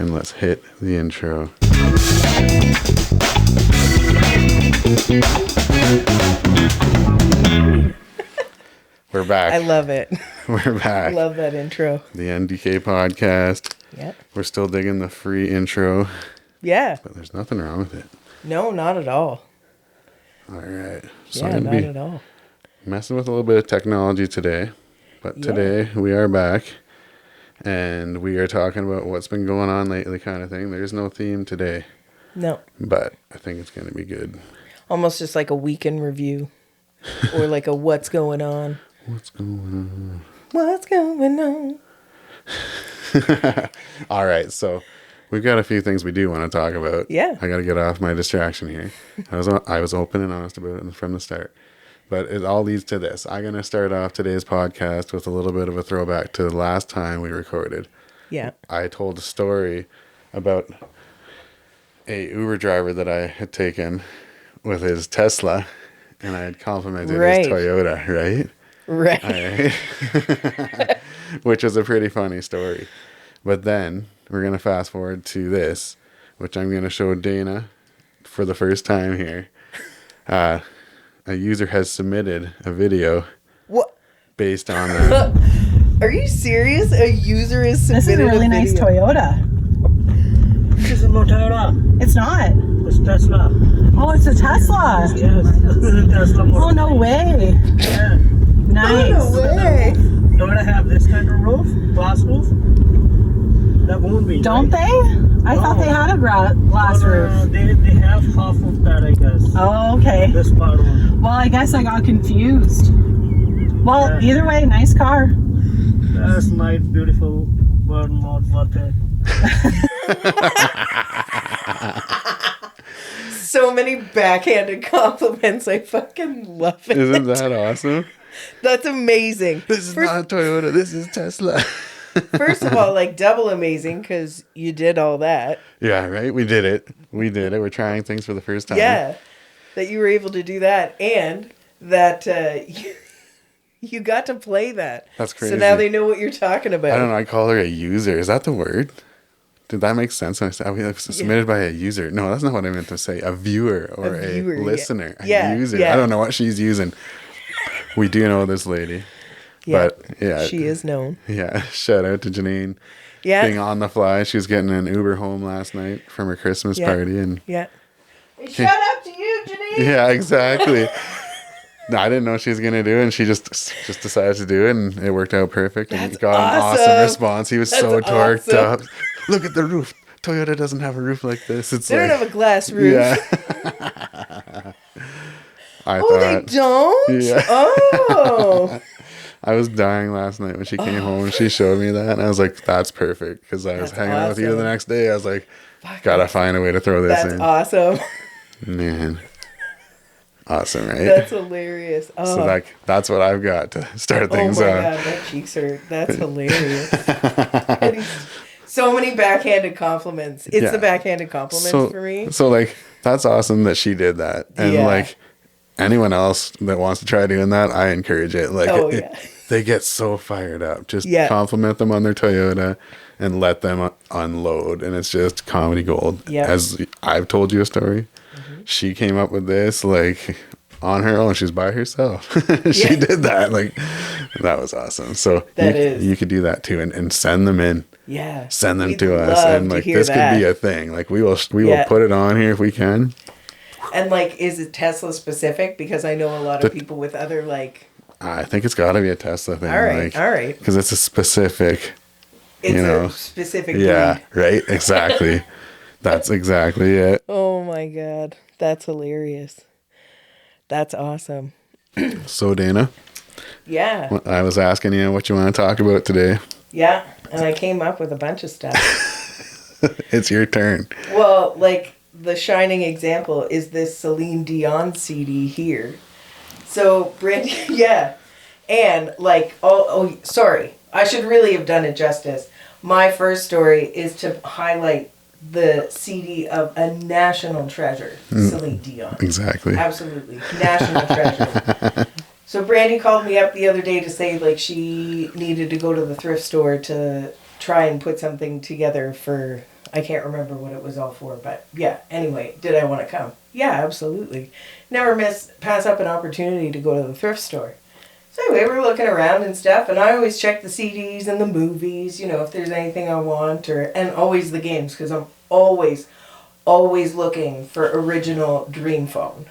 and let's hit the intro. We're back. I love it. We're back. I love that intro. The NDK podcast. Yeah. We're still digging the free intro. Yeah. But there's nothing wrong with it. No, not at all. All right. So Yeah, not at all. Messing with a little bit of technology today. But today we are back. And we are talking about what's been going on lately kind of thing. There's no theme today. No. But I think it's going to be good. Almost just like a weekend review. Or like a what's going on. What's going on? What's going on? All right, so we've got a few things we do want to talk about. Yeah. I got to get off my distraction here. I was open and honest about it from the start. But it all leads to this. I'm going to start off today's podcast with a little bit of a throwback to the last time we recorded. Yeah. I told a story about a Uber driver that I had taken with his Tesla, and I had complimented his Toyota, right? Right. Which is a pretty funny story. But then we're going to fast forward to this, which I'm going to show Dana for the first time here. A user has submitted a video. What? Based on that. Are you serious? A user is submitted. This is a really nice Toyota. This is no Toyota. It's not. It's Tesla. Oh, it's a Tesla. Yes. Tesla model. Oh, no way. Yeah. Nice. Oh, no way. Toyota have this kind of roof, glass roof. That won't be. Don't right? they? I thought they had a glass roof. They have half of that, I guess. Oh, okay. This part one. Well, I guess I got confused. Well, either way, nice car. That's nice, beautiful, but not worth it. So many backhanded compliments. I fucking love it. Isn't that awesome? That's amazing. This is not a Toyota. This is Tesla. First of all, like double amazing because you did all that. Yeah, right? We did it. We're trying things for the first time. Yeah. That you were able to do that and that you got to play that. That's crazy. So now they know what you're talking about. I don't know. I call her a user. Is that the word? Did that make sense when I said submitted by a user? No, that's not what I meant to say. A viewer or a listener. Yeah. A user. Yeah. I don't know what she's using. We do know this lady. Yeah. But yeah. She is known. Yeah. Shout out to Janine. Yeah. Being on the fly. She was getting an Uber home last night from her Christmas party. And yeah. Shout out to you, Janine. Yeah, exactly. No, I didn't know she was going to do it, and she just decided to do it, and it worked out perfect. And got an awesome response. He was so torqued up. Look at the roof. Toyota doesn't have a roof like this. They don't have a glass roof. Yeah. They don't? Yeah. Oh. I was dying last night when she came home and she showed me that, and I was like, that's perfect, because I was hanging out with you the next day. I was like, gotta find a way to throw this in. That's awesome. Man. Awesome, right? That's hilarious. Oh. So that's what I've got to start things on. Oh my God, my cheeks hurt. That's hilarious. So many backhanded compliments. It's the backhanded compliments for me. So like, that's awesome that she did that. And like, anyone else that wants to try doing that, I encourage it. Like, they get so fired up. Just compliment them on their Toyota and let them unload. And it's just comedy gold. Yeah. As I've told you a story. She came up with this like on her own. She's by herself. She did that. Like, that was awesome. So you could do that too, and send them in. Yeah. Send them to us, and like this could be a thing. Like we will put it on here if we can. And like, is it Tesla specific? Because I know a lot of people with other like. I think it's got to be a Tesla thing. All right. Because it's a specific. It's a specific. Yeah. Breed. Right. Exactly. That's exactly it. Oh my God. That's hilarious. That's awesome. So, Dana. Yeah. I was asking you what you want to talk about today. Yeah. And I came up with a bunch of stuff. It's your turn. Well, like the shining example is this Celine Dion CD here. So, Brandy, And like, sorry. I should really have done it justice. My first story is to highlight the CD of a national treasure, Celine Dion. Exactly. Absolutely. National treasure. So Brandy called me up the other day to say like she needed to go to the thrift store to try and put something together for I can't remember what it was all for, but yeah. Anyway, did I want to come? Yeah, absolutely. Never pass up an opportunity to go to the thrift store. So anyway, we're looking around and stuff, and I always check the CDs and the movies, if there's anything I want, and always the games, because I'm always looking for original Dream Phone.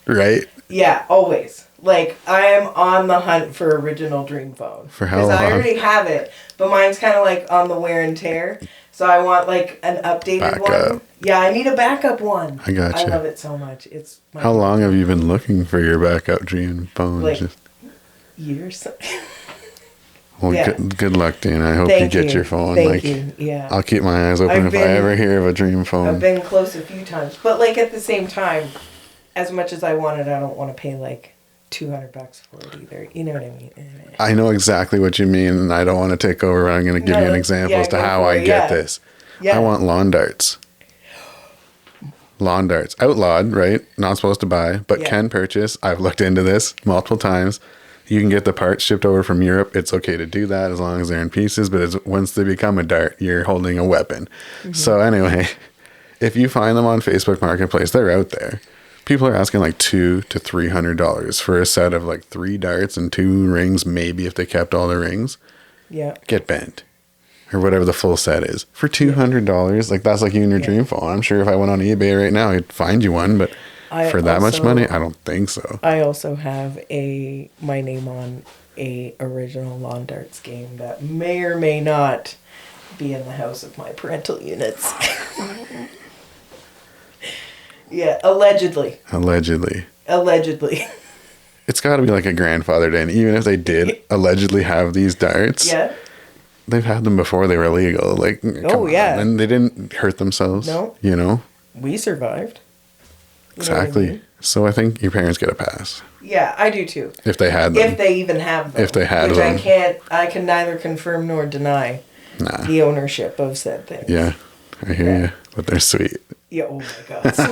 Right? Yeah, always. Like, I am on the hunt for original Dream Phone. For how long? Because I already have it, but mine's kind of like on the wear and tear. So I want like an updated one. Yeah, I need a backup one. I got you. I love it so much. How long have you been looking for your backup Dream Phone? Like years. Well, yeah. Good luck, Dean. I hope you get your phone. Thank you. Yeah. I'll keep my eyes open if I ever hear of a Dream Phone. I've been close a few times, but like at the same time, as much as I want it, I don't want to pay like $200 for it either. You know what I mean? I know exactly what you mean, and I don't want to take over. I'm going to give you an example as to how I get this. Yeah. I want lawn darts. Lawn darts. Outlawed, right? Not supposed to buy, but can purchase. I've looked into this multiple times. You can get the parts shipped over from Europe. It's okay to do that as long as they're in pieces, but once they become a dart, you're holding a weapon. Mm-hmm. So anyway, if you find them on Facebook Marketplace, they're out there. People are asking like $200 to $300 for a set of like 3 darts and 2 rings, maybe if they kept all the rings. Yeah. Get bent. Or whatever the full set is. For $200, like that's like you and your Dream Phone. I'm sure if I went on eBay right now, I'd find you one, but for that much money, I don't think so. I also have my name on a original lawn darts game that may or may not be in the house of my parental units. Yeah, allegedly. It's got to be like a grandfathered in. Even if they did allegedly have these darts, they've had them before they were illegal. Like, come on. And they didn't hurt themselves. No. We survived. Exactly. I mean? So I think your parents get a pass. Yeah, I do too. If they had them. If they even have them. If they had them. Which I can neither confirm nor deny the ownership of said things. Yeah, I hear you. But they're sweet. Yeah, oh my God. So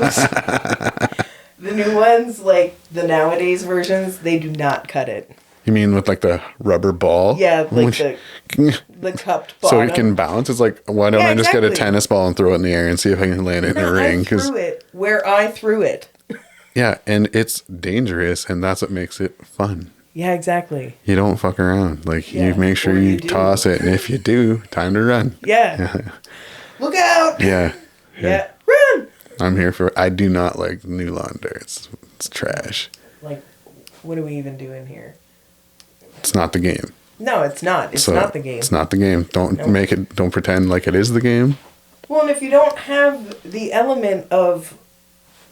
the new ones, like the nowadays versions, they do not cut it. You mean with like the rubber ball? Yeah, like the cupped bottom. So it can bounce? It's like, why don't I just get a tennis ball and throw it in the air and see if I can land it in a ring? I threw it where I threw it. Yeah, and it's dangerous, and that's what makes it fun. Yeah, exactly. You don't fuck around. Like, you make sure you toss it, and if you do, time to run. Yeah. Look out! Yeah. Run! I'm here for it. I do not like new lawn darts. It's trash. Like, what are we even doing here? It's not the game. No, it's not. It's not the game. It's not the game. Don't pretend like it is the game. Well, and if you don't have the element of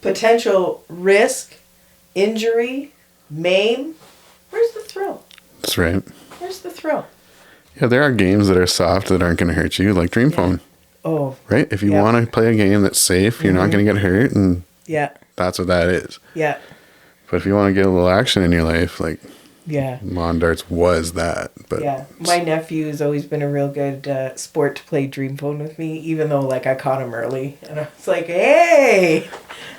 potential risk, injury, maim, where's the thrill? That's right. Where's the thrill? Yeah, there are games that are soft that aren't going to hurt you, like Dream Phone. Oh. Right? If you want to play a game that's safe, you're not going to get hurt, and that's what that is. Yeah. But if you want to get a little action in your life, like lawn darts was that. But my nephew's always been a real good sport to play Dream Phone with me, even though like I caught him early, and I was like, hey.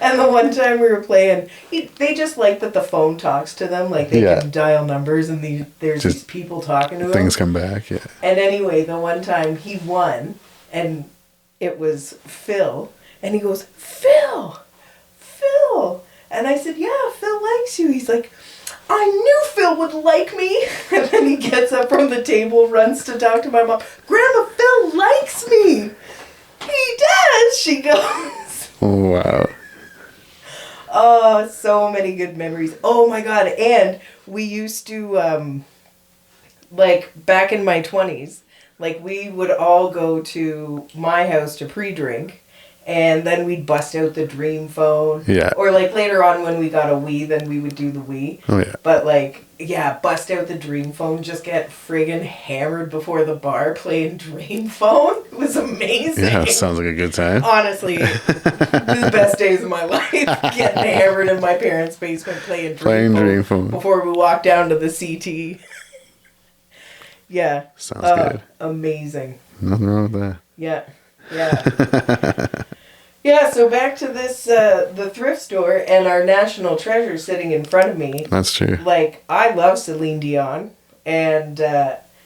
And the one time we were playing, they just like that the phone talks to them, like they can dial numbers, and there's these people talking to them. Things come back, yeah. And anyway, the one time he won, and it was Phil, and he goes, Phil. And I said, yeah, Phil likes you. He's like, I knew Phil would like me. And then he gets up from the table, runs to talk to my mom. Grandma, Phil likes me. He does, she goes. Oh, wow. Oh, so many good memories. Oh, my God. And we used to, like, back in my 20s, like, we would all go to my house to pre-drink. And then we'd bust out the Dream Phone. Yeah. Or, like, later on when we got a Wii, then we would do the Wii. Oh, yeah. But, like, bust out the Dream Phone. Just get friggin' hammered before the bar playing Dream Phone. It was amazing. Yeah, sounds like a good time. Honestly, the best days of my life. Getting hammered in my parents' basement playing Dream Phone. Before we walked down to the CT. Yeah. Sounds good. Amazing. Nothing wrong with that. Yeah. Yeah, so back to this, the thrift store and our national treasure sitting in front of me. That's true. Like, I love Celine Dion, and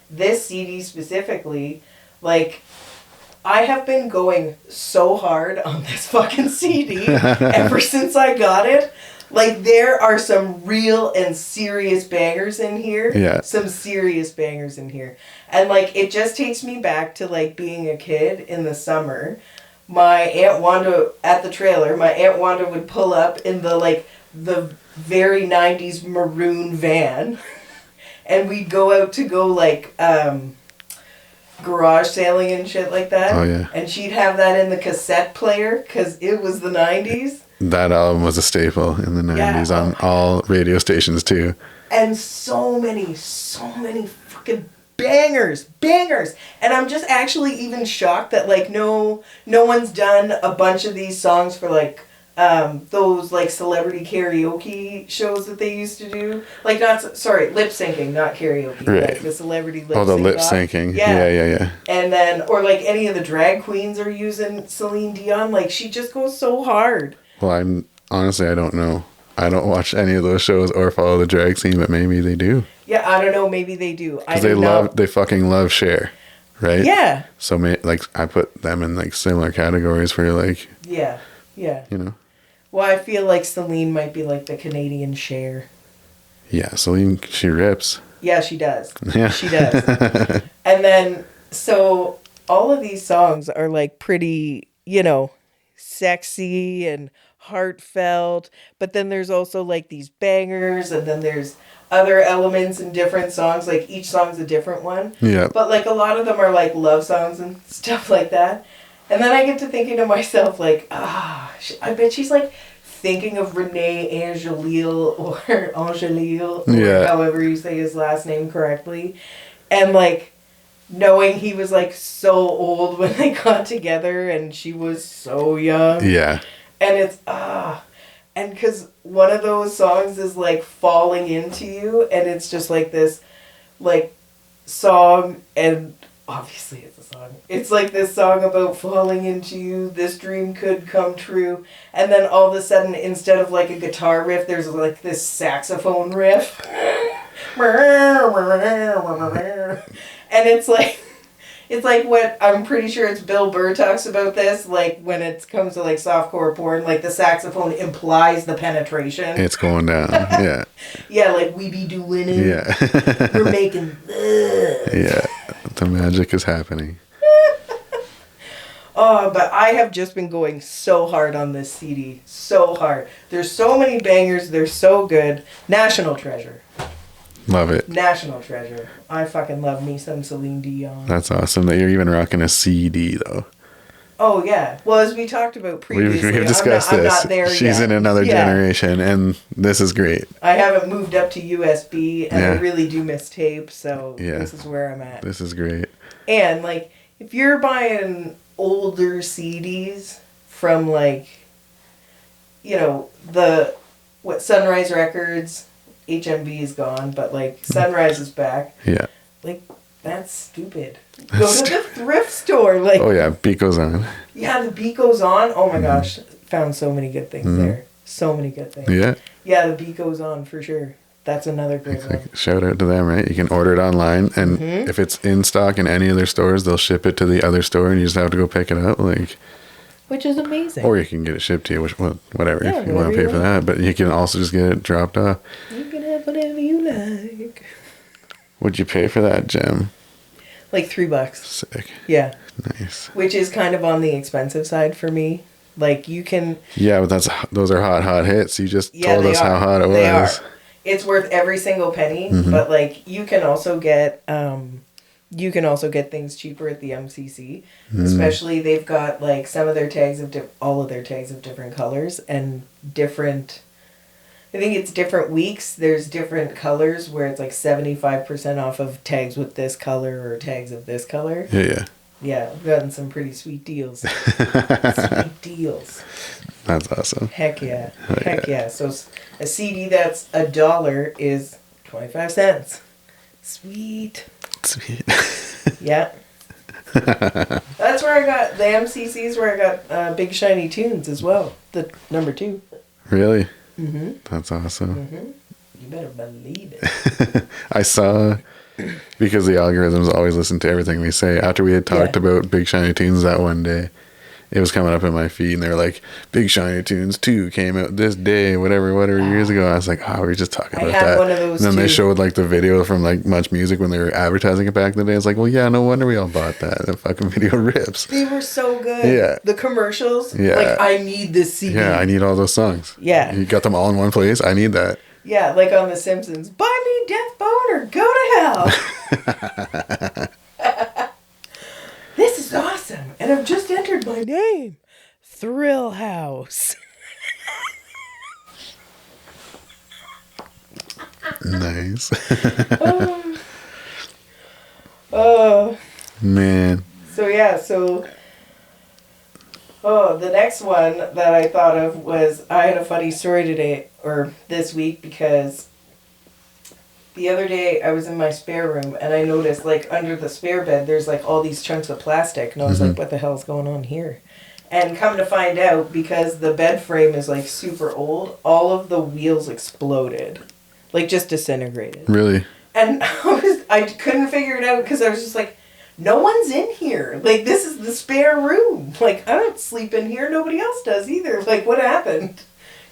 this CD specifically, like, I have been going so hard on this fucking CD ever since I got it. Like, there are some real and serious bangers in here. Yeah. Some serious bangers in here. And, like, it just takes me back to, like, being a kid in the summer. My Aunt Wanda, at the trailer, my Aunt Wanda would pull up in the, like, the very 90s maroon van. And we'd go out to go, like, garage sailing and shit like that. Oh, yeah. And she'd have that in the cassette player, because it was the 90s. That album was a staple in the 90s on all radio stations too. And so many fucking bangers. And I'm just actually even shocked that, like, no one's done a bunch of these songs for, like, those, like, celebrity karaoke shows that they used to do. Like, lip syncing, not karaoke. Right. Like the celebrity lip syncing. Oh, the lip syncing. Yeah. And then, or, like, any of the drag queens are using Celine Dion. Like, she just goes so hard. Well, I don't know. I don't watch any of those shows or follow the drag scene, but maybe they do. Yeah, I don't know. Maybe they do. Because they fucking love Cher, right? Yeah. So, like, I put them in, like, similar categories where, like... Yeah. You know? Well, I feel like Celine might be like the Canadian Cher. Yeah, Celine, she rips. Yeah, she does. Yeah. She does. And then, so, all of these songs are, like, pretty, sexy and heartfelt, but then there's also, like, these bangers, and then there's other elements in different songs. Like, each song's a different one. Yeah. But, like, a lot of them are, like, love songs and stuff like that. And then I get to thinking to myself, like, I bet she's, like, thinking of Renee Angelil or however you say his last name correctly. And, like, knowing he was, like, so old when they got together and she was so young. Yeah. And it's, and because one of those songs is, like, Falling Into You, and it's just, like, this, like, song, and obviously it's a song. It's, like, this song about falling into you, this dream could come true, and then all of a sudden, instead of, like, a guitar riff, there's, like, this saxophone riff. And it's like what I'm pretty sure it's Bill Burr talks about this, like, when it comes to, like, softcore porn, like, the saxophone implies the penetration. It's going down. Yeah. Yeah, like, we be doing it. Yeah. We're making love. Yeah. The magic is happening. Oh, but I have just been going so hard on this CD. So hard. There's so many bangers. They're so good. National treasure. Love it. National treasure. I fucking love me some Celine Dion. That's awesome that you're even rocking a CD, though. Oh, yeah. Well, as we talked about previously, we've discussed this. I'm not there She's yet. in another generation, and this is great. I haven't moved up to USB, and I really do miss tape, so Yeah. This is where I'm at. This is great. And, like, if you're buying older CDs from, like, Sunrise Records, HMV is gone, but, like, Sunrise is back. Yeah. Like, that's stupid. Go to the thrift store. Like, oh, yeah. Beat goes on. Yeah, the beat goes on. Oh, my gosh. Found so many good things there. So many good things. Yeah. Yeah, the beat goes on for sure. That's another great one. Shout out to them, right? You can order it online, and if it's in stock in any of their stores, they'll ship it to the other store, and you just have to go pick it up. Like, which is amazing. or you can get it shipped to you, whatever, Yeah, if you want to pay for that. But you can also just get it dropped off. You can have whatever you like. What'd you pay for that, Gem? Like $3. Sick. Yeah. Nice. Which is kind of on the expensive side for me. Like, you can... Yeah, but those are hot hits. You just told us how hot it was. They are. It's worth every single penny, but, like, you can also get things cheaper at the MCC. Especially, they've got, like, some of their tags all of their tags of different colors and different... I think it's different weeks. There's different colors where it's like 75% off of tags with this color or tags of this color. Yeah. Yeah, I've gotten some pretty sweet deals. Sweet deals. That's awesome. Heck yeah. Heck yeah. So a CD that's $1 is 25 cents. Sweet. Sweet. Yeah. That's where I got the MCCs, where I got Big Shiny Tunes as well. The number 2. Really? Mm-hmm. That's awesome. Mm-hmm. You better believe it. I saw because the algorithms always listen to everything we say. After we had talked about Big Shiny Tunes that one day, it was coming up in my feed, and they were like, Big Shiny Tunes 2 came out this day, whatever years ago. I was like, we were just talking about that. One of those and then they showed like the video from like Much Music when they were advertising it back in the day. It's like, well, yeah, no wonder we all bought that. The fucking video rips. They were so good. Yeah. The commercials. Yeah. Like, I need this CD. Yeah, I need all those songs. Yeah. You got them all in one place? I need that. Yeah, like on The Simpsons. Buy me Death Boner, go to hell. This is awesome. And I've just entered my name. Thrill House. Nice. Oh. Man. So yeah, the next one that I thought of was, I had a funny story today, or this week, because the other day I was in my spare room and I noticed like under the spare bed there's like all these chunks of plastic, and I was like, what the hell's going on here? And come to find out, because the bed frame is like super old, all of the wheels exploded. Like just disintegrated. Really? And I couldn't figure it out, because I was just like, no one's in here. Like, this is the spare room. Like, I don't sleep in here. Nobody else does either. Like, what happened?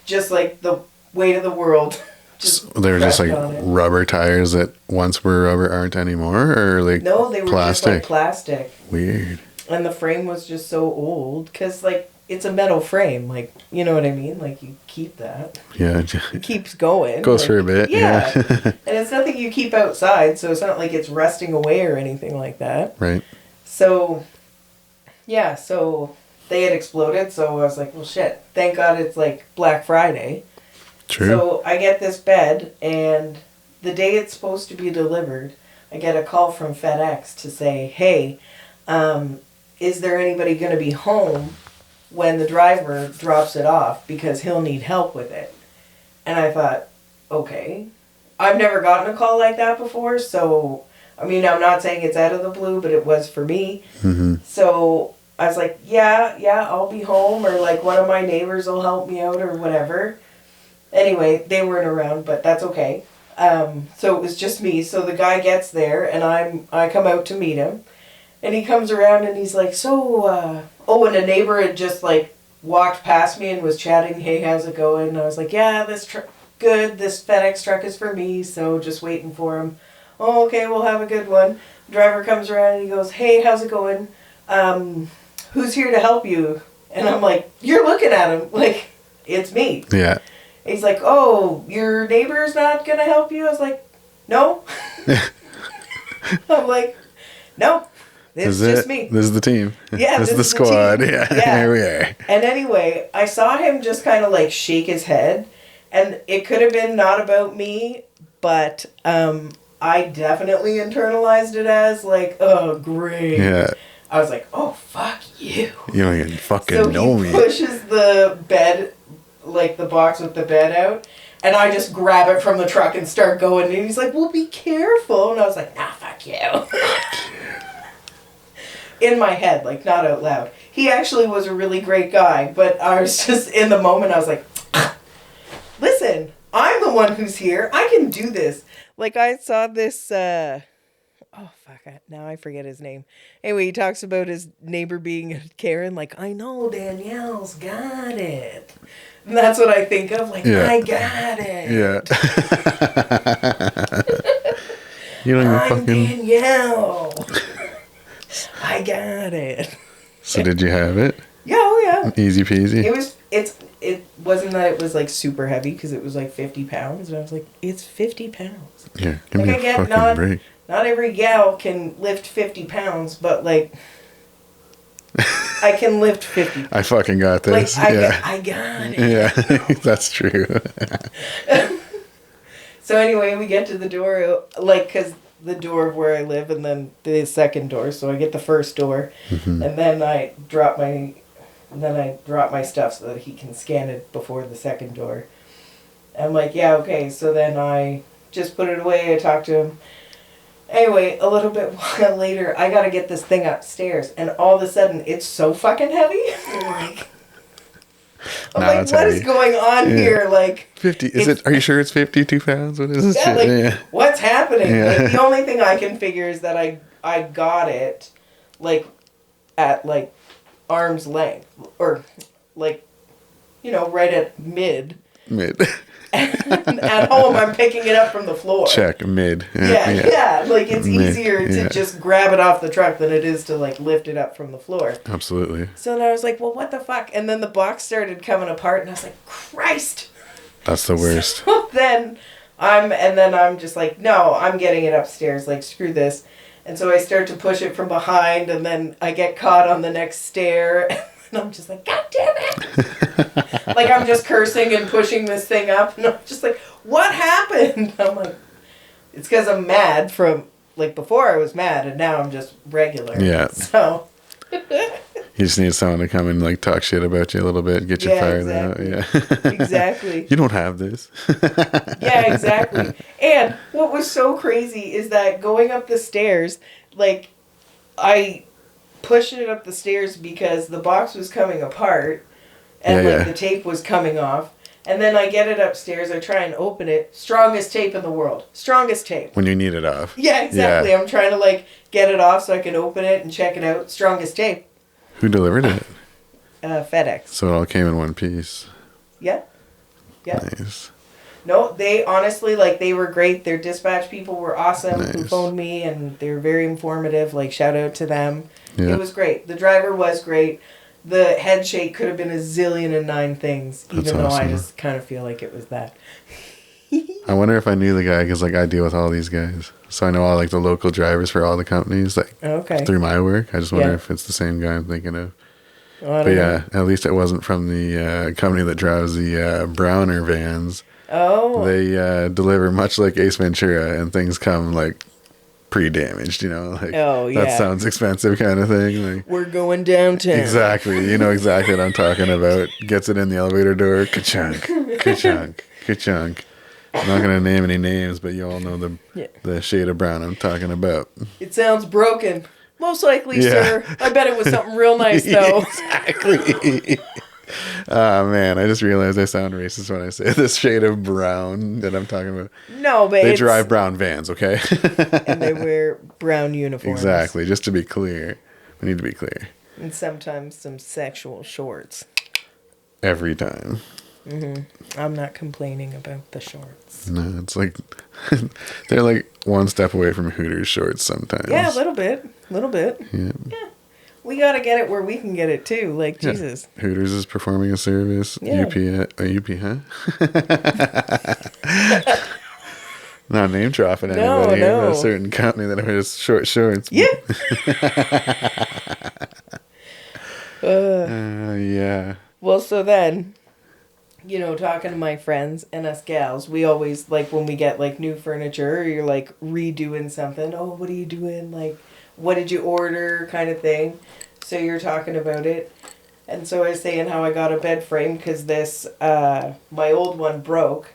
Just like the weight of the world. They were just like rubber tires that once were rubber aren't anymore, or like no, they were plastic? Just like plastic. Weird. And the frame was just so old, because like it's a metal frame. Like, you know what I mean? Like, you keep that. Yeah. It keeps going. Goes like, for a bit. Yeah. And it's nothing you keep outside, so it's not like it's rusting away or anything like that. Right. So, yeah, so they had exploded, so I was like, well, shit. Thank God it's like Black Friday. True. So I get this bed, and the day it's supposed to be delivered, I get a call from FedEx to say, hey, is there anybody going to be home when the driver drops it off, because he'll need help with it? And I thought, okay. I've never gotten a call like that before, so, I mean, I'm not saying it's out of the blue, but it was for me. Mm-hmm. So I was like, yeah, I'll be home, or like one of my neighbors will help me out or whatever. Anyway, they weren't around, but that's okay. So it was just me. So the guy gets there, and I come out to meet him. And he comes around and he's like, and a neighbor had just like walked past me and was chatting, hey, how's it going? And I was like, yeah, good, this FedEx truck is for me, so just waiting for him. Oh, okay, we'll have a good one. The driver comes around and he goes, hey, how's it going? Who's here to help you? And I'm like, you're looking at him like, it's me. Yeah. And he's like, oh, your neighbor's not going to help you? I was like, no. I'm like, no. This is just me. This is the team. Yeah, this is the squad. Yeah, here we are. And anyway, I saw him just kind of like shake his head, and it could have been not about me, but I definitely internalized it as like, oh, great. Yeah. I was like, oh, fuck you. You don't even fucking know me. So he pushes the bed, like the box with the bed out, and I just grab it from the truck and start going, and he's like, well, be careful. And I was like, nah, fuck you. In my head, like, not out loud. He actually was a really great guy, but I was just, in the moment, I was like, listen, I'm the one who's here. I can do this. Like, I saw this, now I forget his name. Anyway, he talks about his neighbor being Karen, like, I know Danielle's got it. And that's what I think of, like, I got it. Yeah. You don't even fucking... Danielle. I got it. So did you have it? Yeah, oh yeah. Easy peasy. It wasn't that it was like super heavy, because it was like 50 pounds, and I was like, it's 50 pounds. Yeah, give me a fucking break. Not every gal can lift 50 pounds, but like, I can lift 50. I fucking got this. Like, yeah. I got it. Yeah, that's true. So anyway, we get to the door, like, because the door of where I live, and then the second door. So I get the first door, and then I drop my stuff so that he can scan it before the second door. And I'm like, yeah, okay. So then I just put it away. I talked to him. Anyway, a little bit while later, I gotta get this thing upstairs, and all of a sudden, it's so fucking heavy. Like, I'm like, what is going on here? Like 50? Is it? Are you sure it's 52 pounds? What is this? Yeah, like what's happening? Like the only thing I can figure is that I got it, like at like arm's length or like, right at mid. And at home, I'm picking it up from the floor. Check mid. Yeah. Like it's easier to just grab it off the truck than it is to like lift it up from the floor. Absolutely. So then I was like, well, what the fuck? And then the box started coming apart, and I was like, Christ. That's the worst. So then I'm just like, no, I'm getting it upstairs. Like screw this. And so I start to push it from behind, and then I get caught on the next stair. And I'm just like, God damn it. Like, I'm just cursing and pushing this thing up. And I'm just like, what happened? I'm like, it's because I'm mad from, like, before I was mad, and now I'm just regular. Yeah. So. You just need someone to come and, like, talk shit about you a little bit, get you fired out. Yeah. Exactly. You don't have this. Yeah, exactly. And what was so crazy is that going up the stairs, like, I pushed it up the stairs because the box was coming apart and the tape was coming off. And then I get it upstairs, I try and open it. Strongest tape in the world. Strongest tape. When you need it off. Yeah, exactly. Yeah. I'm trying to like get it off so I can open it and check it out. Strongest tape. Who delivered it? FedEx. So it all came in one piece. Yeah. Yeah. Nice. No, they honestly, like, they were great. Their dispatch people were awesome nice. Who phoned me, and they were very informative. Like, shout out to them. Yeah. It was great. The driver was great. The head shake could have been a zillion and nine things, even That's though awesome. I just kind of feel like it was that. I wonder if I knew the guy, because, like, I deal with all these guys. So I know all, like, the local drivers for all the companies, like, through my work. I just wonder if it's the same guy I'm thinking of. Well, but yeah, at least it wasn't from the company that drives the Browner vans. Oh. They deliver much like Ace Ventura, and things come like pre-damaged, like that sounds expensive kind of thing. Like, we're going downtown. Exactly. You know exactly what I'm talking about. Gets it in the elevator door, ka-chunk, ka-chunk, ka-chunk. I'm not going to name any names, but you all know the shade of brown I'm talking about. It sounds broken. Most likely, sir. I bet it was something real nice, though. Exactly. Oh, man. I just realized I sound racist when I say this shade of brown that I'm talking about. No, but they drive brown vans, okay? And they wear brown uniforms. Exactly. Just to be clear. We need to be clear. And sometimes some sexual shorts. Every time. Mm-hmm. I'm not complaining about the shorts. No, it's like they're like one step away from Hooters shorts sometimes. Yeah, a little bit. Yeah. We got to get it where we can get it too. Like, Jesus. Hooters is performing a service. Yeah. UP, huh? Not name dropping anybody. No. A certain company that wears short shorts. Yeah. Yeah. Well, so then, talking to my friends and us gals, we always, like, when we get, like, new furniture, or you're, like, redoing something, oh, what are you doing? Like, what did you order? Kind of thing. So you're talking about it. And so I was saying how I got a bed frame because this, my old one broke.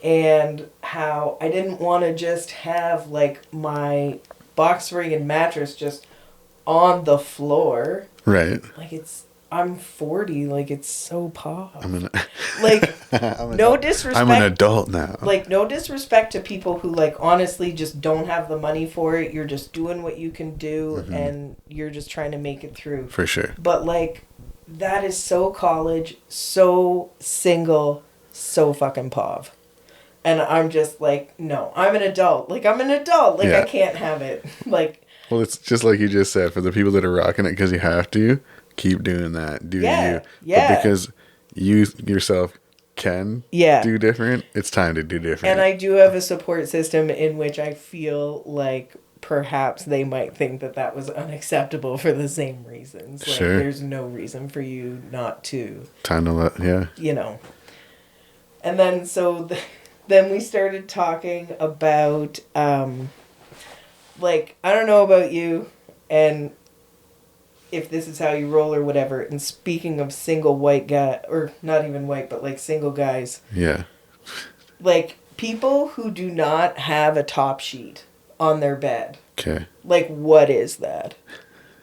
And how I didn't want to just have, like, my box spring and mattress just on the floor. Right. Like, I'm 40, like, it's so pop. No disrespect. I'm an adult now. Like, no disrespect to people who, like, honestly just don't have the money for it. You're just doing what you can do, and you're just trying to make it through. For sure. But, like, that is so college, so single, so fucking pov. And I'm just like, no, I'm an adult. Like, I can't have it. Like. Well, it's just like you just said, for the people that are rocking it because you have to. Keep doing that. Do you. Yeah. But because you yourself can do different, it's time to do different. And I do have a support system in which I feel like perhaps they might think that was unacceptable for the same reasons. Like, sure. There's no reason for you not to. Time to let, And then, then we started talking about, like, I don't know about you, and if this is how you roll or whatever. And speaking of single white guy, or not even white, but like single guys. Yeah. Like, people who do not have a top sheet on their bed. Okay. Like, what is that?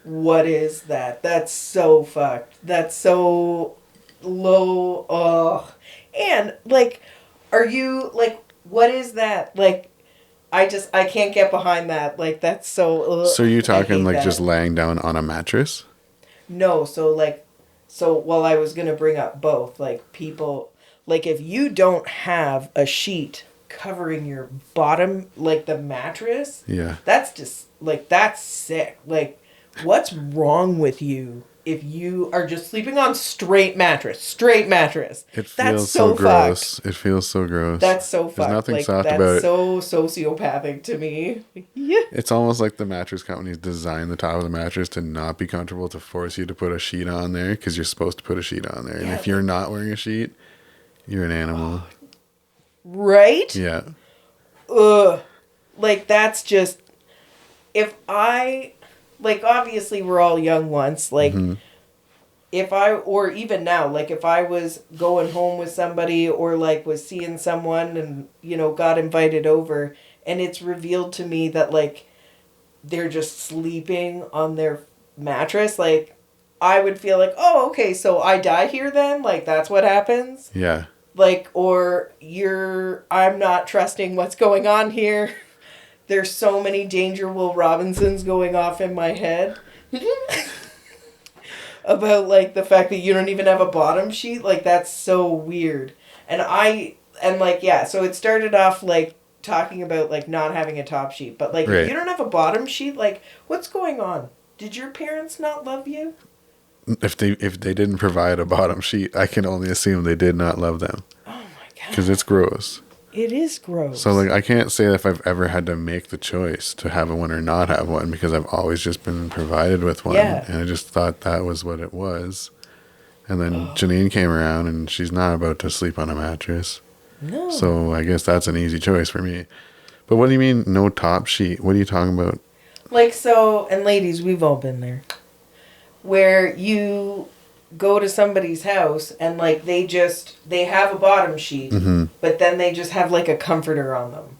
What is that? That's so fucked. That's so low. Oh, and like, are you like? What is that like? I can't get behind that. Like that's so. So you talking like that. just laying down on a mattress? No, so well, I was gonna bring up both. Like people, like if you don't have a sheet covering your bottom, like the mattress, yeah, that's just like that's sick. Like, what's wrong with you if you are just sleeping on straight mattress? It feels so gross. It feels so gross. That's so fucked. There's nothing like, soft that's about it. so sociopathic to me. Yeah. It's almost like the mattress companies design the top of the mattress to not be comfortable, to force you to put a sheet on there because you're supposed to put a sheet on there. And if you're not wearing a sheet, you're an animal. Right? Yeah. Ugh. Like, that's just... If I... Like, obviously, we're all young once. Like, if I... Or even now, like, if I was going home with somebody or, like, was seeing someone and, you know, got invited over... And it's revealed to me that, like, they're just sleeping on their mattress. Like, I would feel like, oh, okay, so I die here then? Like, that's what happens? Yeah. Like, or I'm not trusting what's going on here. There's so many Danger Will Robinsons going off in my head. About, like, the fact that you don't even have a bottom sheet. Like, that's so weird. And so it started off, like, talking about like not having a top sheet, but like if you don't have a bottom sheet, like what's going on? Did your parents not love you? If they didn't provide a bottom sheet, I can only assume they did not love them. Oh my god. Because it's gross. It is gross. So like I can't say that if I've ever had to make the choice to have one or not have one, because I've always just been provided with one. Yeah. And I just thought that was what it was. And then Janine came around and she's not about to sleep on a mattress. No. So I guess that's an easy choice for me. But what do you mean no top sheet? What are you talking about? Like, so, and ladies, we've all been there. Where you go to somebody's house and like they have a bottom sheet, but then they just have like a comforter on them.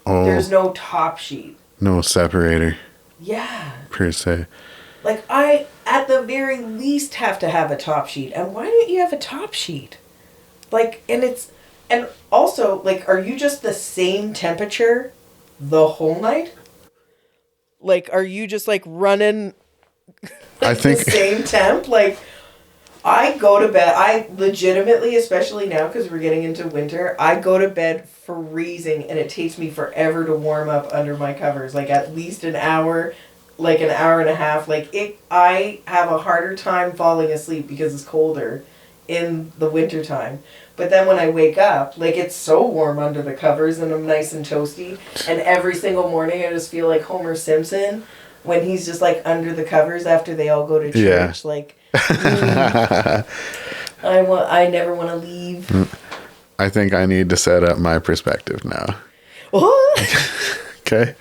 Oh. There's no top sheet. No separator. Yeah. Per se. Like I, at the very least, have to have a top sheet. And why don't you have a top sheet? Like, and also, like, are you just the same temperature the whole night? Like, are you just, like, running I think the same temp? Like, I go to bed, I legitimately, especially now because we're getting into winter, I go to bed freezing and it takes me forever to warm up under my covers. Like, at least an hour, like an hour and a half. Like, I have a harder time falling asleep because it's colder in the wintertime. But then when I wake up, like it's so warm under the covers and I'm nice and toasty. And every single morning I just feel like Homer Simpson when he's just like under the covers after they all go to church. Yeah. Like, I never want to leave. I think I need to set up my perspective now. What? Okay.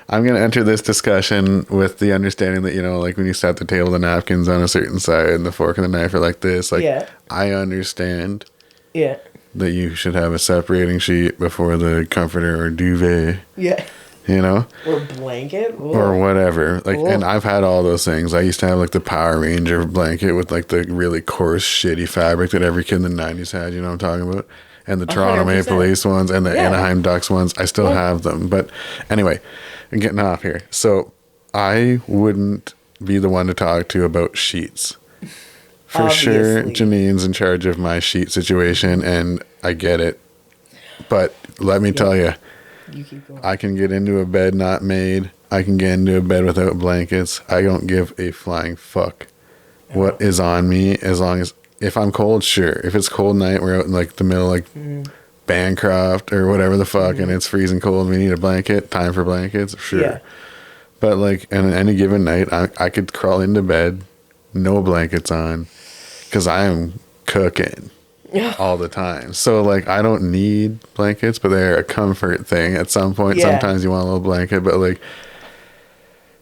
I'm going to enter this discussion with the understanding that, you know, like when you set the table, the napkins on a certain side and the fork and the knife are like this. Like, I understand that you should have a separating sheet before the comforter or duvet. Yeah. You know? Or blanket. Ooh. Or whatever. Like, and I've had all those things. I used to have like the Power Ranger blanket with like the really coarse, shitty fabric that every kid in the 90s had. You know what I'm talking about? And the Toronto 100%. Maple Leafs ones and the Anaheim Ducks ones. I still have them. But anyway, I'm getting off here. So I wouldn't be the one to talk to about sheets. For obviously. Sure, Janine's in charge of my sheet situation, and I get it. But let me tell you, I can get into a bed not made. I can get into a bed without blankets. I don't give a flying fuck what is on me, as long as, if I'm cold, sure. If it's cold night, we're out in like the middle, like Bancroft or whatever the fuck, and it's freezing cold, we need a blanket, time for blankets, sure. Yeah. But like, on any given night, I could crawl into bed, no blankets on, because I am cooking all the time. So like, I don't need blankets, but they're a comfort thing at some point. Sometimes you want a little blanket, but like,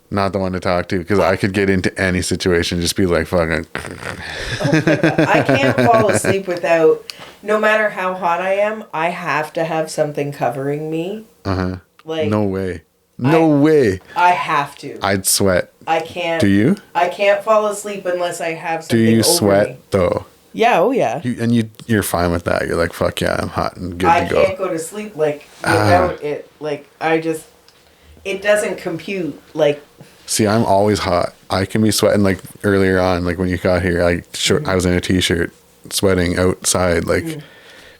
not the one to talk to, because I could get into any situation, just be like fucking. I can't fall asleep without, no matter how hot I am, I have to have something covering me. Like, no way. No way. I have to. I'd sweat. I can't. Do you? I can't fall asleep unless I have something over me. Do you over sweat me. though? Yeah, oh yeah. You're fine with that. You're like, fuck yeah, I'm hot and good to go. I can't go to sleep like without it. Like it doesn't compute. Like, see, I'm always hot. I can be sweating like earlier on, like when you got here. I was in a t-shirt, sweating outside. Like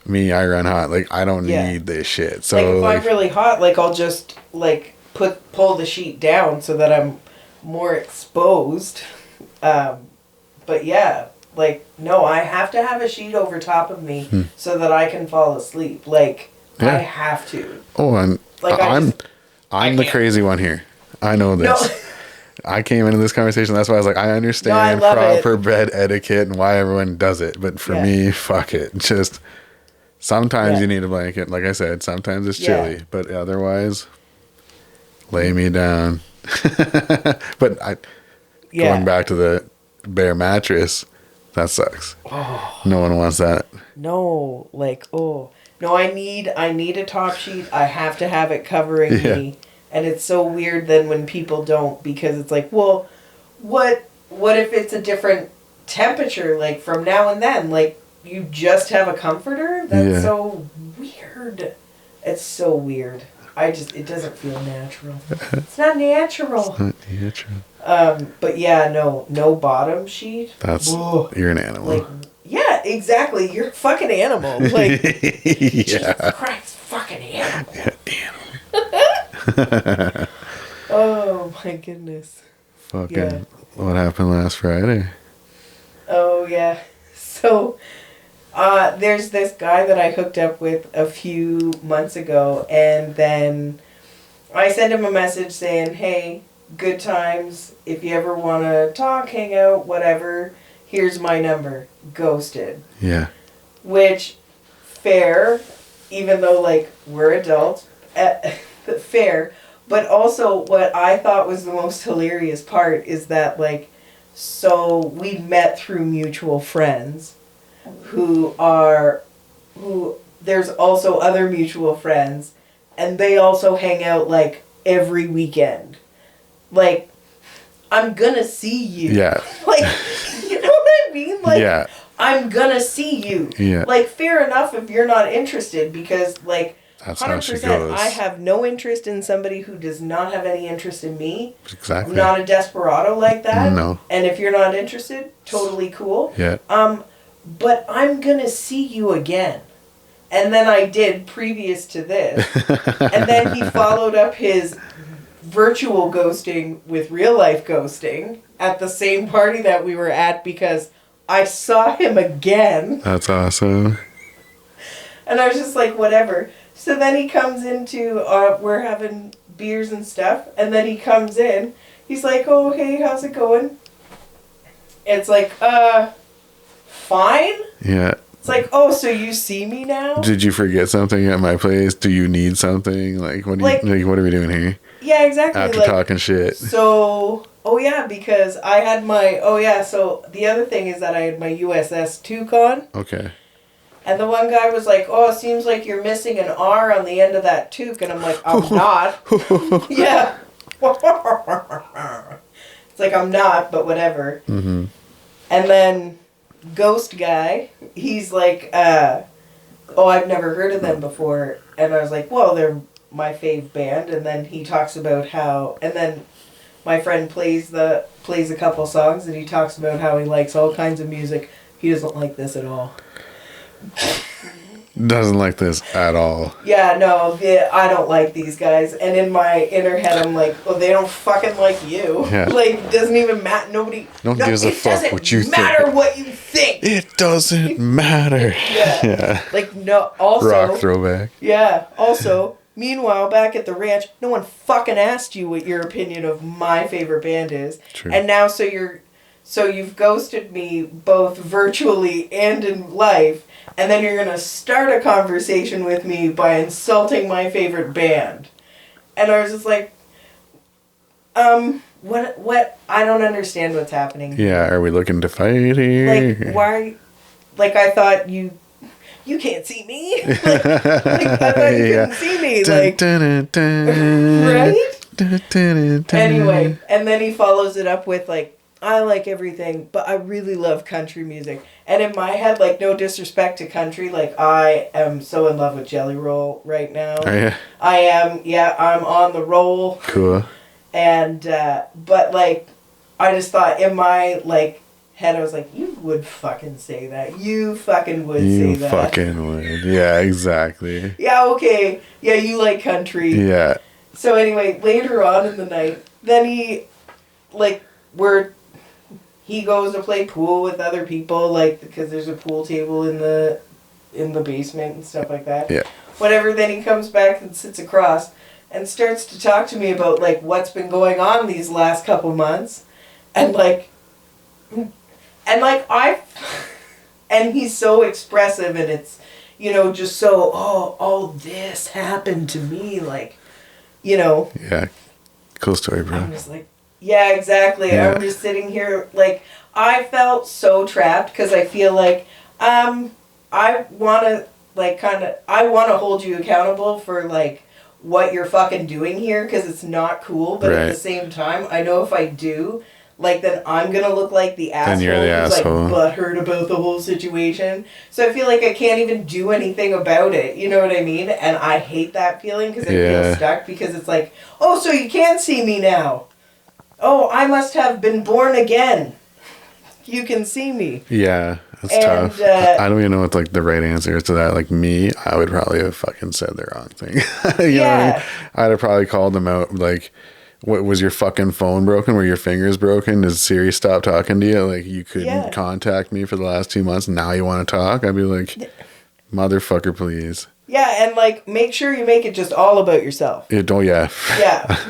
me, I run hot. Like I don't need this shit. So like if I'm really hot, like I'll just like pull the sheet down so that I'm more exposed. But yeah. Like, no, I have to have a sheet over top of me so that I can fall asleep. Like, I have to. Oh, and like, I'm the crazy one here. I know this. No. I came into this conversation. That's why I was like, I understand proper bed etiquette and why everyone does it. But for me, fuck it. Just sometimes you need a blanket. Like I said, sometimes it's chilly. But otherwise, lay me down. But going back to the bare mattress, that sucks. Oh. No one wants that. No, like, no, I need a top sheet. I have to have it covering me. And it's so weird then when people don't, because it's like, well, what if it's a different temperature, like from now and then? Like, you just have a comforter? That's so weird. It's so weird. It doesn't feel natural. It's not natural. It's not natural. But yeah, no bottom sheet. You're an animal. Like, yeah, exactly. You're a fucking animal. Like, Jesus Christ, fucking animal. Yeah, oh my goodness. Fucking, what happened last Friday? Oh yeah. So, there's this guy that I hooked up with a few months ago, and then I sent him a message saying, hey, good times. If you ever want to talk, hang out, whatever, here's my number. Ghosted. Yeah. Which, fair, even though, like, we're adults, fair. But also, what I thought was the most hilarious part is that, like, so we met through mutual friends who there's also other mutual friends, and they also hang out, like, every weekend. Like, I'm gonna see you. Yeah. Like, you know what I mean? Like, I'm gonna see you. Yeah. Like, fair enough if you're not interested, because, like, that's 100%, how she goes. I have no interest in somebody who does not have any interest in me. Exactly. I'm not a desperado like that. No. And if you're not interested, totally cool. Yeah. But I'm gonna see you again. And then I did previous to this. And then he followed up his virtual ghosting with real life ghosting at the same party that we were at, because I saw him again. That's awesome. And I was just like, whatever. So then he comes into, we're having beers and stuff, and then he comes in. He's like, oh, hey, how's it going? It's like, fine? Yeah. It's like, oh, so you see me now? Did you forget something at my place? Do you need something? Like, what are we doing here? Yeah, exactly. After talking shit. So, because I had my, so the other thing is that I had my USS 2 con. Okay. And the one guy was like, oh, it seems like you're missing an R on the end of that toque. And I'm like, I'm not. Yeah. It's like, I'm not, but whatever. Mm-hmm. And then Ghost Guy, he's like, I've never heard of them before. And I was like, well, they're my fave band. And then he talks about how, and then my friend plays a couple songs, and he talks about how he likes all kinds of music. He doesn't like this at all. Doesn't like this at all. Yeah, no, I don't like these guys. And in my inner head, I'm like, well, they don't fucking like you. Yeah. Like, doesn't even matter. Nobody gives a fuck what you think. It doesn't matter what you think. It doesn't matter. Yeah. Like, no, also. Rock throwback. Yeah. Also, meanwhile, back at the ranch, no one fucking asked you what your opinion of my favorite band is. True. And now, so you've ghosted me both virtually and in life. And then you're going to start a conversation with me by insulting my favorite band. And I was just like, what? I don't understand what's happening. Yeah, are we looking to fight here? Like, why? Like, I thought you can't see me. Like, I thought you couldn't see me. Like, right? Anyway, and then he follows it up with, like, I like everything, but I really love country music. And in my head, like, no disrespect to country, like, I am so in love with Jelly Roll right now. Oh, yeah. I am, I'm on the roll. Cool. And, but, like, I just thought in my, like, head, I was like, you would fucking say that. You fucking would say that. You fucking would. Yeah, exactly. Yeah, okay. Yeah, you like country. Yeah. So anyway, later on in the night, then he goes to play pool with other people, like, because there's a pool table in the basement and stuff like that. Yeah. Whatever, then he comes back and sits across and starts to talk to me about, like, what's been going on these last couple months. And and he's so expressive, and it's, just so, all this happened to me, like, Yeah. Cool story, bro. I'm just like, yeah, exactly. Yeah. I'm just sitting here, like, I felt so trapped, because I feel like, I want to, like, I want to hold you accountable for, like, what you're fucking doing here, because it's not cool, but at the same time, I know if I do, like, then I'm gonna look like the asshole who's asshole. like butthurt about the whole situation. So I feel like I can't even do anything about it. You know what I mean? And I hate that feeling, because I feel stuck, because it's like, oh, so you can see me now. Oh, I must have been born again. You can see me. Yeah, that's tough. I don't even know what, like, the right answer is to that. Like, me, I would probably have fucking said the wrong thing. You know what I mean? I'd have probably called them out, like, what was your fucking phone broken? Were your fingers broken? Does Siri stop talking to you? Like, you couldn't contact me for the last 2 months. Now you want to talk? I'd be like, motherfucker, please. Yeah, and, like, make sure you make it just all about yourself. Yeah,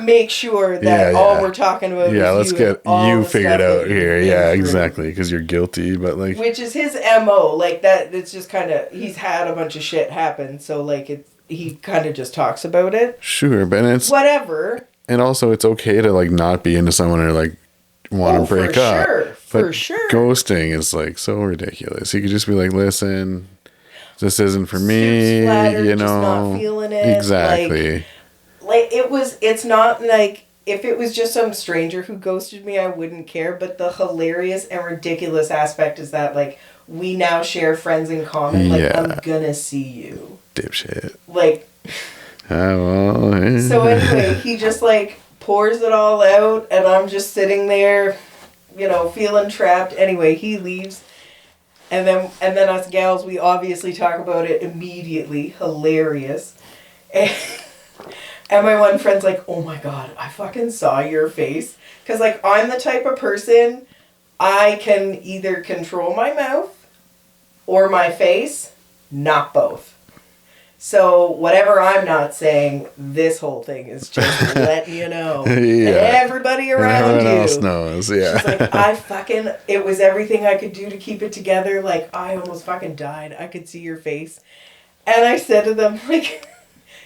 make sure that all we're talking about is let's get you figured out here. Yeah, exactly, because you're guilty, but, like... Which is his MO, like, that, it's just kind of, he's had a bunch of shit happen, so, like, he kind of just talks about it. Sure, but it's... Whatever. And also, it's okay to, like, not be into someone or, like, want to break up. For sure. Ghosting is, like, so ridiculous. You could just be like, listen... This isn't for me, flattered, just not feeling it. Exactly. It's not like, if it was just some stranger who ghosted me, I wouldn't care. But the hilarious and ridiculous aspect is that, like, we now share friends in common. Like, I'm gonna see you. Dipshit. Like. So anyway, he just, like, pours it all out, and I'm just sitting there, feeling trapped. Anyway, he leaves. And then us gals, we obviously talk about it immediately. Hilarious. And my one friend's like, oh my God, I fucking saw your face. Because, like, I'm the type of person, I can either control my mouth or my face, not both. So whatever I'm not saying, this whole thing is just letting you know. And everybody around Everyone else knows, She's like, it was everything I could do to keep it together. Like, I almost fucking died. I could see your face. And I said to them, like,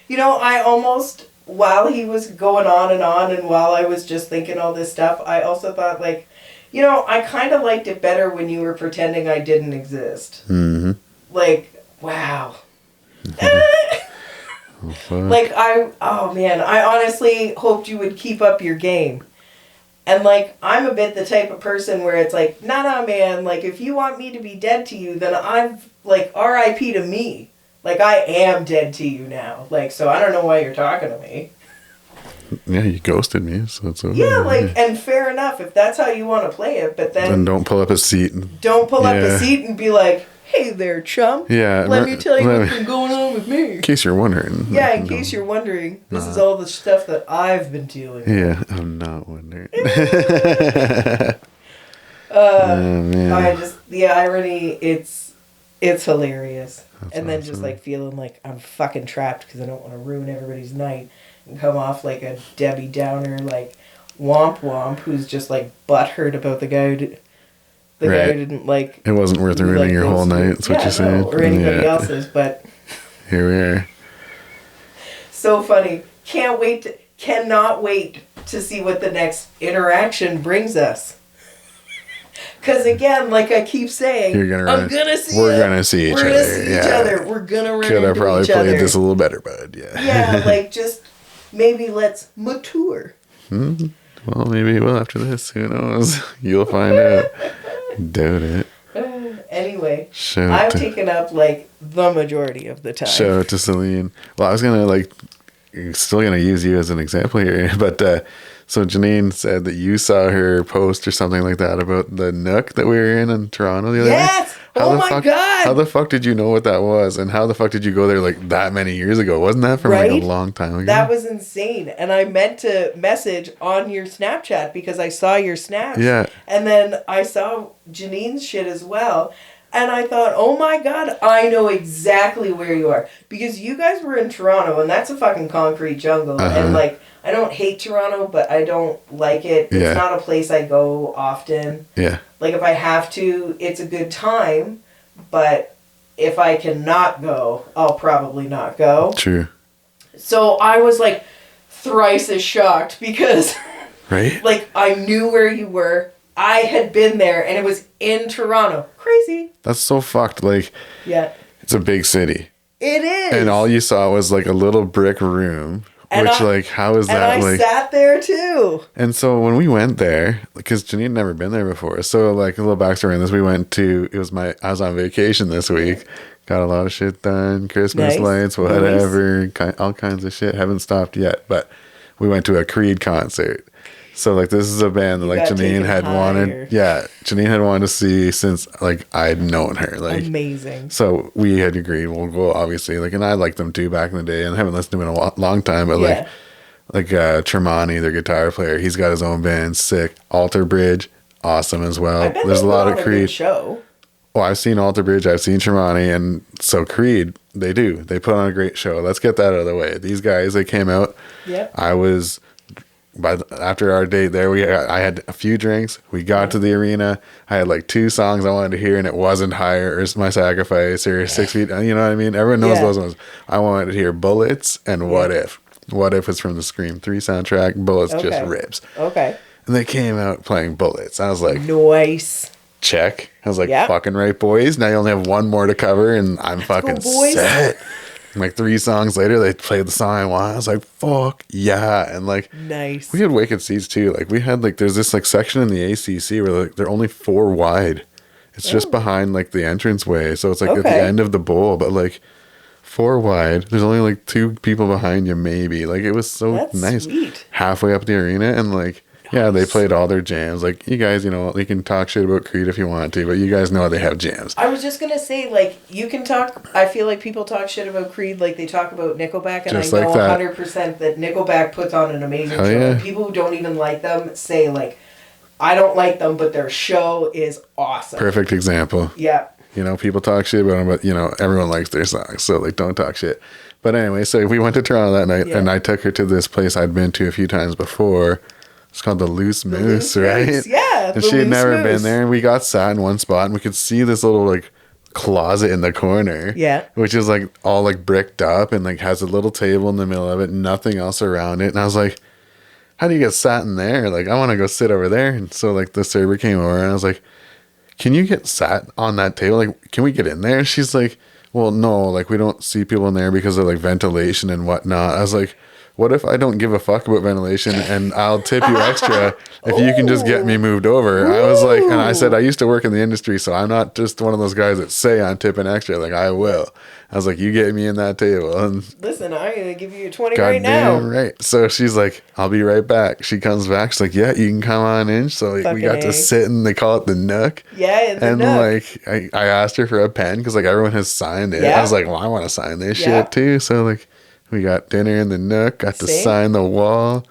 I almost, while he was going on, and while I was just thinking all this stuff, I also thought, like, I kind of liked it better when you were pretending I didn't exist. Mm-hmm. Like, wow. Like, I honestly hoped you would keep up your game. And, like, I'm a bit the type of person where it's like, nah, man, like, if you want me to be dead to you, then I'm, like, R.I.P. to me. Like, I am dead to you now. Like, so I don't know why you're talking to me. Yeah, you ghosted me, so it's okay. Yeah, like, and fair enough, if that's how you want to play it, but then don't pull up a seat. Don't pull up a seat and be like, hey there, chum. Yeah. Let me tell you what's been going on with me. In case you're wondering. Yeah, in case you're wondering. This is all the stuff that I've been dealing with. Yeah, I'm not wondering. Man. The irony, it's hilarious. That's and then awesome. just, like, feeling like I'm fucking trapped because I don't want to ruin everybody's night and come off like a Debbie Downer, like, womp who's just, like, butthurt about the guy who guy who didn't, like... It wasn't worth ruining your whole night, that's what you're saying. Or anybody else's, but... Here we are. So funny. Cannot wait to see what the next interaction brings us. Because, again, like I keep saying, We're going to see each other. We're going to see each other. We're going to run Could have into probably each other. played this a little better, bud. Yeah. Yeah, like, just maybe let's mature. Mm-hmm. Well, maybe he will after this. Who knows? You'll find out. Doubt it. Anyway, I've taken up like the majority of the time. Shout out to Celine. Well, I was gonna still gonna use you as an example here, but so Janine said that you saw her post or something like that about the Nook that we were in Toronto the other day. Yes. Oh my God. How the fuck did you know what that was, and how the fuck did you go there like that many years ago? Wasn't that from like a long time ago? That was insane, and I meant to message on your Snapchat because I saw your snaps. Yeah. And then I saw Janine's shit as well. And I thought, oh my God, I know exactly where you are. Because you guys were in Toronto, and that's a fucking concrete jungle. And, like, I don't hate Toronto, but I don't like it. It's not a place I go often. Yeah. Like, if I have to, it's a good time. But if I cannot go, I'll probably not go. True. So I was, like, thrice as shocked because... Right? Like, I knew where you were. I had been there, and it was in Toronto. Crazy. That's so fucked. Like, yeah, it's a big city. It is. And all you saw was like a little brick room, how is that? And I sat there too. And so when we went there, because Janine had never been there before, so like a little backstory on this, I was on vacation this week, got a lot of shit done, Christmas lights, whatever, all kinds of shit. Haven't stopped yet, but we went to a Creed concert. So, like, this is a band that, like, Janine had wanted to see since, like, I'd known her. Like, amazing. So, we had agreed, we'll go, obviously. Like, and I liked them, too, back in the day. And I haven't listened to them in a long time. But, Tremonti, their guitar player, he's got his own band, sick. Alter Bridge, awesome as well. I bet There's a lot of Creed. Show. Well, I've seen Alter Bridge, I've seen Tremonti, and so Creed, they do. They put on a great show. Let's get that out of the way. These guys, they came out. Yep. After our date there, I had a few drinks. We got to the arena. I had like 2 songs I wanted to hear, and it wasn't Higher or My Sacrifice or 6 Feet. You know what I mean? Everyone knows those ones. I wanted to hear Bullets and What If. What If was from the Scream 3 soundtrack. Bullets just rips. Okay. And they came out playing Bullets. I was like, nice. Check. I was like, fucking right, boys. Now you only have one more to cover, and I'm fucking set. And like 3 songs later, they played the song I wanted. I was like, fuck yeah. And like, nice. We had wicked seats too. Like, we had like, there's this like section in the ACC where like they're only 4 wide. It's just behind like the entranceway. So it's like at the end of the bowl, but like 4 wide. There's only like 2 people behind you, maybe. Like, it was so nice. Sweet. Halfway up the arena, and like, yeah, they played all their jams. Like, you guys, you know, you can talk shit about Creed if you want to, but you guys know they have jams. I was just going to say, like, you can talk... I feel like people talk shit about Creed like they talk about Nickelback, and just I know 100% that Nickelback puts on an amazing show. Yeah. And people who don't even like them say, like, I don't like them, but their show is awesome. Perfect example. Yeah. You know, people talk shit about them, but, you know, everyone likes their songs, so, like, don't talk shit. But anyway, so we went to Toronto that night, and I took her to this place I'd been to a few times before. It's called the Loose Moose, right? Yeah. And she had never been there. And we got sat in one spot, and we could see this little like closet in the corner. Yeah. Which is like all like bricked up and like has a little table in the middle of it, nothing else around it. And I was like, how do you get sat in there? Like, I want to go sit over there. And so like the server came over, and I was like, can you get sat on that table? Like, can we get in there? And she's like, well, no, like we don't see people in there because of like ventilation and whatnot. I was like, what if I don't give a fuck about ventilation and I'll tip you extra if you can just get me moved over? I was like, and I said, I used to work in the industry, so I'm not just one of those guys that say I'm tipping extra. Like, I will. I was like, you get me in that table. And listen, I'm going to give you 20 right now. Right. So she's like, I'll be right back. She comes back. She's like, yeah, you can come on in. So like, we got to sit in, they call it the Nook. Yeah, in the Nook. Like, I asked her for a pen because like everyone has signed it. I was like, well, I want to sign this shit too. So like, we got dinner in the Nook, got to sign the wall.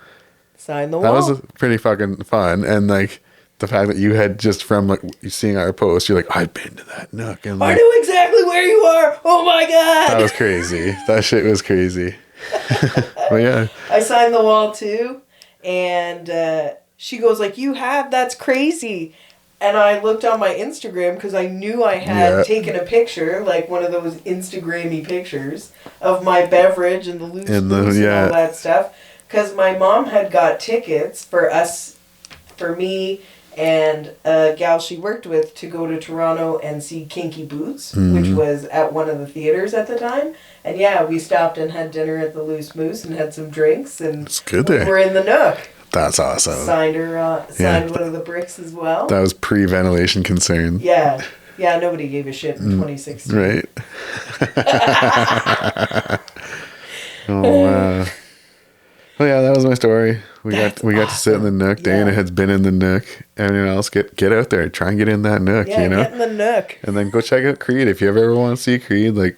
Sign the wall. That was pretty fucking fun. And like the fact that you had just from like seeing our post, you're like, I've been to that Nook. And like, I knew exactly where you are. Oh my God. That was crazy. That shit was crazy. But yeah. I signed the wall too. And she goes like, that's crazy. And I looked on my Instagram because I knew I had taken a picture, like one of those Instagram-y pictures of my beverage and the loose moose and all that stuff. Because my mom had got tickets for me and a gal she worked with to go to Toronto and see Kinky Boots, which was at one of the theaters at the time. And yeah, we stopped and had dinner at the Loose Moose and had some drinks. And it's good there. We're in the Nook. That's awesome. Signed one of the bricks as well. That was pre-ventilation concern. Yeah. Yeah, nobody gave a shit in 2016. Right. Oh, wow. Well, yeah, that was my story. We got to sit in the nook. Dana has been in the nook. Everyone else, get out there. Try and get in that nook, get in the nook. And then go check out Creed. If you ever want to see Creed, like,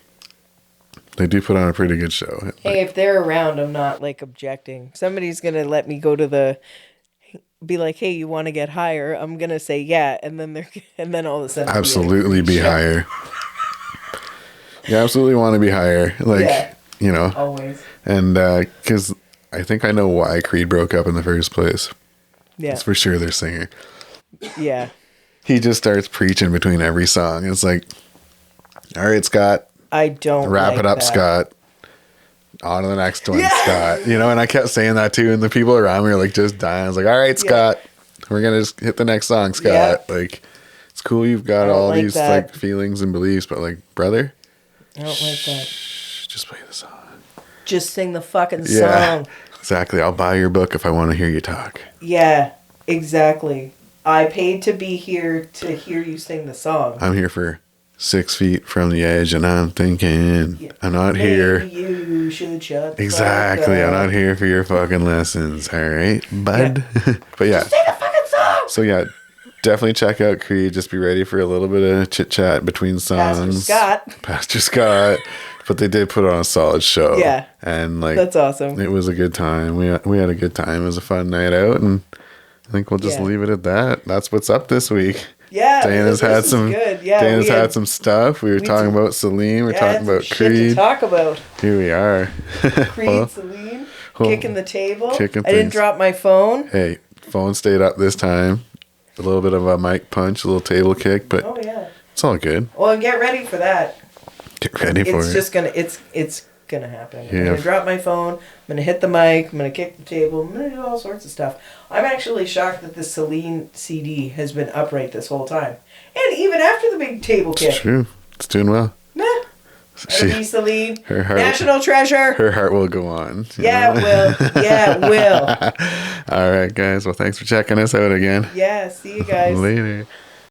they do put on a pretty good show. Hey, if they're around, I'm not, like, objecting. Somebody's going to let me go to be like, hey, you want to get higher? I'm going to say, yeah. And then all of a sudden. Absolutely be higher. You absolutely want to be higher. Like, Always. And, because I think I know why Creed broke up in the first place. Yeah. It's for sure their singer. Yeah. He just starts preaching between every song. It's like, all right, Scott. I don't wrap it up, that. Scott. On to the next one, Scott. And I kept saying that too, and the people around me were like just dying. I was like, all right, Scott. We're gonna just hit the next song, Scott. Like, it's cool you've got all like these that. Like feelings and beliefs, but like, brother, I don't like that. Just play the song. Just sing the fucking song. Exactly. I'll buy your book if I want to hear you talk. Yeah, exactly. I paid to be here to hear you sing the song. I'm here for 6 feet from the edge, and I'm thinking, I'm not here. You should shut the exactly. fuck up. I'm not here for your fucking lessons. All right, bud. Yeah. But yeah. Just sing the fucking song. So yeah, definitely check out Creed. Just be ready for a little bit of chit chat between songs. Pastor Scott. But they did put on a solid show. Yeah. And like, that's awesome. It was a good time. We had a good time. It was a fun night out, and I think we'll just leave it at that. That's what's up this week. Yeah, Dana's had some. Dana's had some stuff. We were talking about Celine. We're talking about Creed. Shit to talk about. Here we are. Creed, Celine, kicking the table. I didn't drop my phone. Hey, phone stayed up this time. A little bit of a mic punch, a little table kick, but it's all good. Well, get ready for that. Get ready for it. It's just gonna. It's gonna happen. I'm gonna drop my phone. I'm gonna hit the mic. I'm gonna kick the table. I'm gonna do all sorts of stuff. I'm actually shocked that the Celine CD has been upright this whole time, and even after the big table kick. It's true. It's doing well. Nah. Celine, her heart, national treasure. Her heart will go on. Yeah, it will. Yeah, it will. All right, guys. Well, thanks for checking us out again. Yeah. See you guys later.